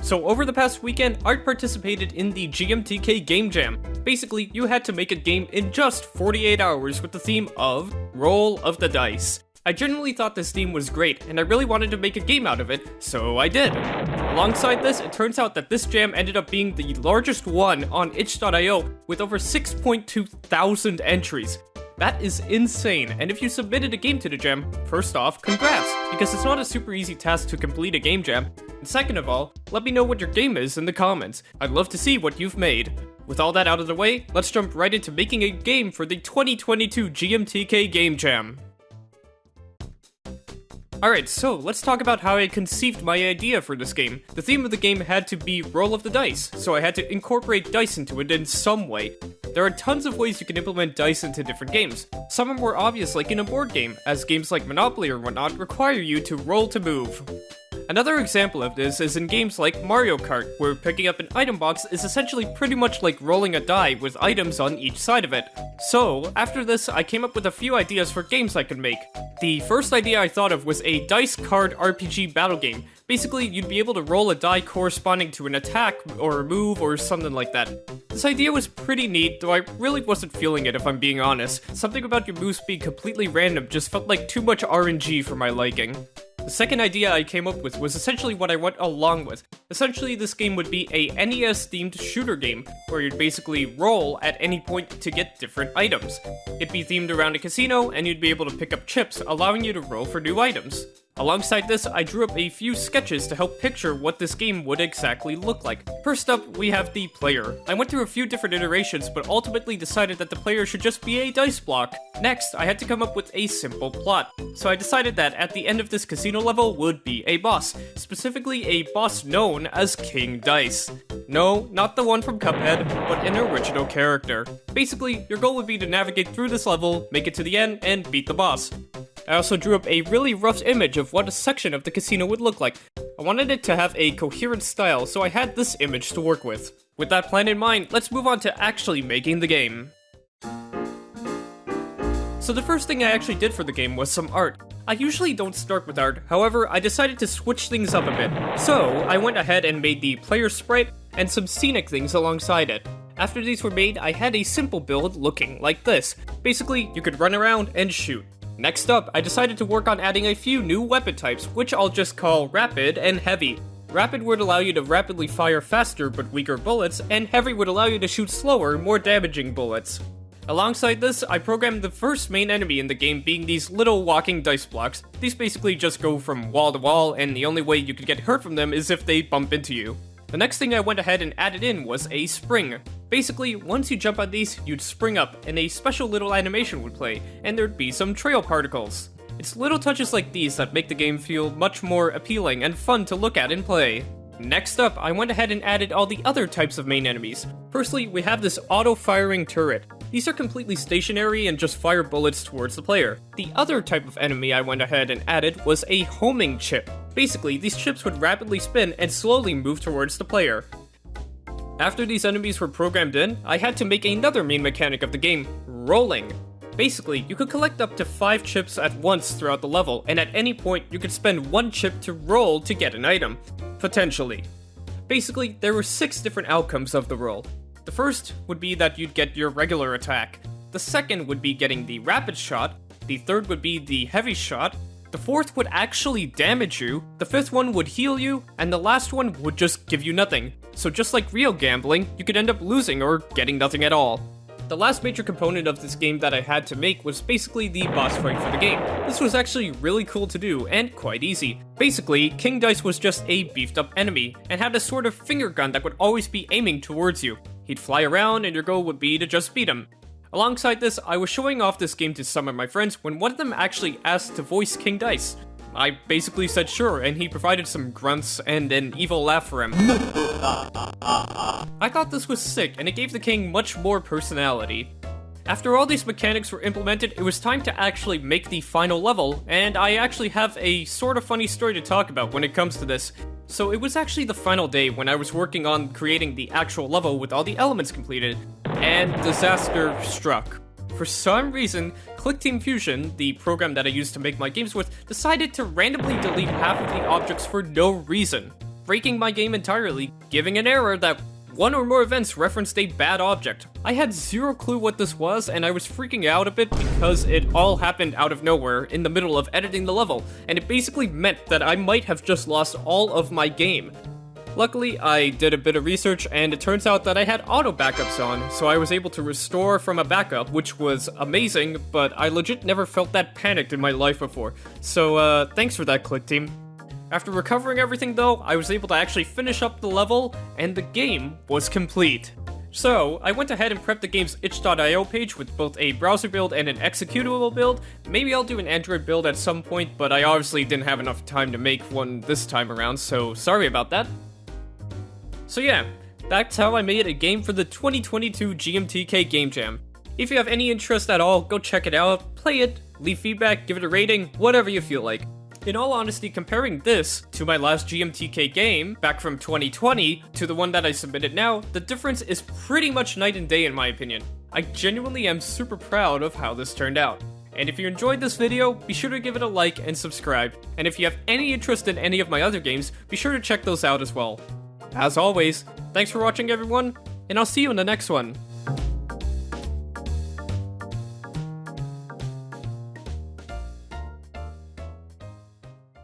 So over the past weekend, Art participated in the GMTK Game Jam. Basically, you had to make a game in just 48 hours with the theme of Roll of the Dice. I genuinely thought this theme was great, and I really wanted to make a game out of it, so I did. Alongside this, it turns out that this jam ended up being the largest one on itch.io with over 6.2 thousand entries. That is insane, and if you submitted a game to the jam, first off, congrats, because it's not a super easy task to complete a game jam, and second of all, let me know what your game is in the comments. I'd love to see what you've made. With all that out of the way, let's jump right into making a game for the 2022 GMTK Game Jam. Alright, so let's talk about how I conceived my idea for this game. The theme of the game had to be Roll of the Dice, so I had to incorporate dice into it in some way. There are tons of ways you can implement dice into different games. Some are more obvious, like in a board game, as games like Monopoly or whatnot require you to roll to move. Another example of this is in games like Mario Kart, where picking up an item box is essentially pretty much like rolling a die with items on each side of it. So, after this, I came up with a few ideas for games I could make. The first idea I thought of was a dice card RPG battle game. Basically, you'd be able to roll a die corresponding to an attack or a move or something like that. This idea was pretty neat, though I really wasn't feeling it if I'm being honest. Something about your moves being completely random just felt like too much RNG for my liking. The second idea I came up with was essentially what I went along with. Essentially, this game would be a NES-themed shooter game, where you'd basically roll at any point to get different items. It'd be themed around a casino, and you'd be able to pick up chips, allowing you to roll for new items. Alongside this, I drew up a few sketches to help picture what this game would exactly look like. First up, we have the player. I went through a few different iterations, but ultimately decided that the player should just be a dice block. Next, I had to come up with a simple plot. So I decided that at the end of this casino level would be a boss, specifically a boss known as King Dice. No, not the one from Cuphead, but an original character. Basically, your goal would be to navigate through this level, make it to the end, and beat the boss. I also drew up a really rough image of what a section of the casino would look like. I wanted it to have a coherent style, so I had this image to work with. With that plan in mind, let's move on to actually making the game. So the first thing I actually did for the game was some art. I usually don't start with art, however, I decided to switch things up a bit. So, I went ahead and made the player sprite and some scenic things alongside it. After these were made, I had a simple build looking like this. Basically, you could run around and shoot. Next up, I decided to work on adding a few new weapon types, which I'll just call Rapid and Heavy. Rapid would allow you to rapidly fire faster but weaker bullets, and Heavy would allow you to shoot slower, more damaging bullets. Alongside this, I programmed the first main enemy in the game being these little walking dice blocks. These basically just go from wall to wall, and the only way you could get hurt from them is if they bump into you. The next thing I went ahead and added in was a spring. Basically, once you jump on these, you'd spring up, and a special little animation would play, and there'd be some trail particles. It's little touches like these that make the game feel much more appealing and fun to look at and play. Next up, I went ahead and added all the other types of main enemies. Firstly, we have this auto-firing turret. These are completely stationary and just fire bullets towards the player. The other type of enemy I went ahead and added was a homing chip. Basically, these chips would rapidly spin and slowly move towards the player. After these enemies were programmed in, I had to make another main mechanic of the game, rolling. Basically, you could collect up to 5 chips at once throughout the level, and at any point, you could spend 1 chip to roll to get an item. Potentially. Basically, there were 6 different outcomes of the roll. The first would be that you'd get your regular attack. The second would be getting the rapid shot. The third would be the heavy shot. The fourth would actually damage you. The fifth one would heal you. And the last one would just give you nothing. So just like real gambling, you could end up losing or getting nothing at all. The last major component of this game that I had to make was basically the boss fight for the game. This was actually really cool to do, and quite easy. Basically, King Dice was just a beefed up enemy, and had a sort of finger gun that would always be aiming towards you. He'd fly around, and your goal would be to just beat him. Alongside this, I was showing off this game to some of my friends when one of them actually asked to voice King Dice. I basically said sure, and he provided some grunts and an evil laugh for him. I thought this was sick, and it gave the king much more personality. After all these mechanics were implemented, it was time to actually make the final level, and I actually have a sort of funny story to talk about when it comes to this. So it was actually the final day when I was working on creating the actual level with all the elements completed, and disaster struck. For some reason, ClickTeam Fusion, the program that I use to make my games with, decided to randomly delete half of the objects for no reason. breaking my game entirely, giving an error that one or more events referenced a bad object. I had zero clue what this was, and I was freaking out a bit because it all happened out of nowhere in the middle of editing the level, and it basically meant that I might have just lost all of my game. Luckily, I did a bit of research, and it turns out that I had auto backups on, so I was able to restore from a backup, which was amazing, but I legit never felt that panicked in my life before. So, thanks for that, Click Team. After recovering everything though, I was able to actually finish up the level, and the game was complete. So, I went ahead and prepped the game's itch.io page with both a browser build and an executable build. Maybe I'll do an Android build at some point, but I obviously didn't have enough time to make one this time around, so sorry about that. So yeah, that's how I made a game for the 2022 GMTK Game Jam. If you have any interest at all, go check it out, play it, leave feedback, give it a rating, whatever you feel like. In all honesty, comparing this to my last GMTK game, back from 2020, to the one that I submitted now, the difference is pretty much night and day in my opinion. I genuinely am super proud of how this turned out. And if you enjoyed this video, be sure to give it a like and subscribe. And if you have any interest in any of my other games, be sure to check those out as well. As always, thanks for watching everyone, and I'll see you in the next one.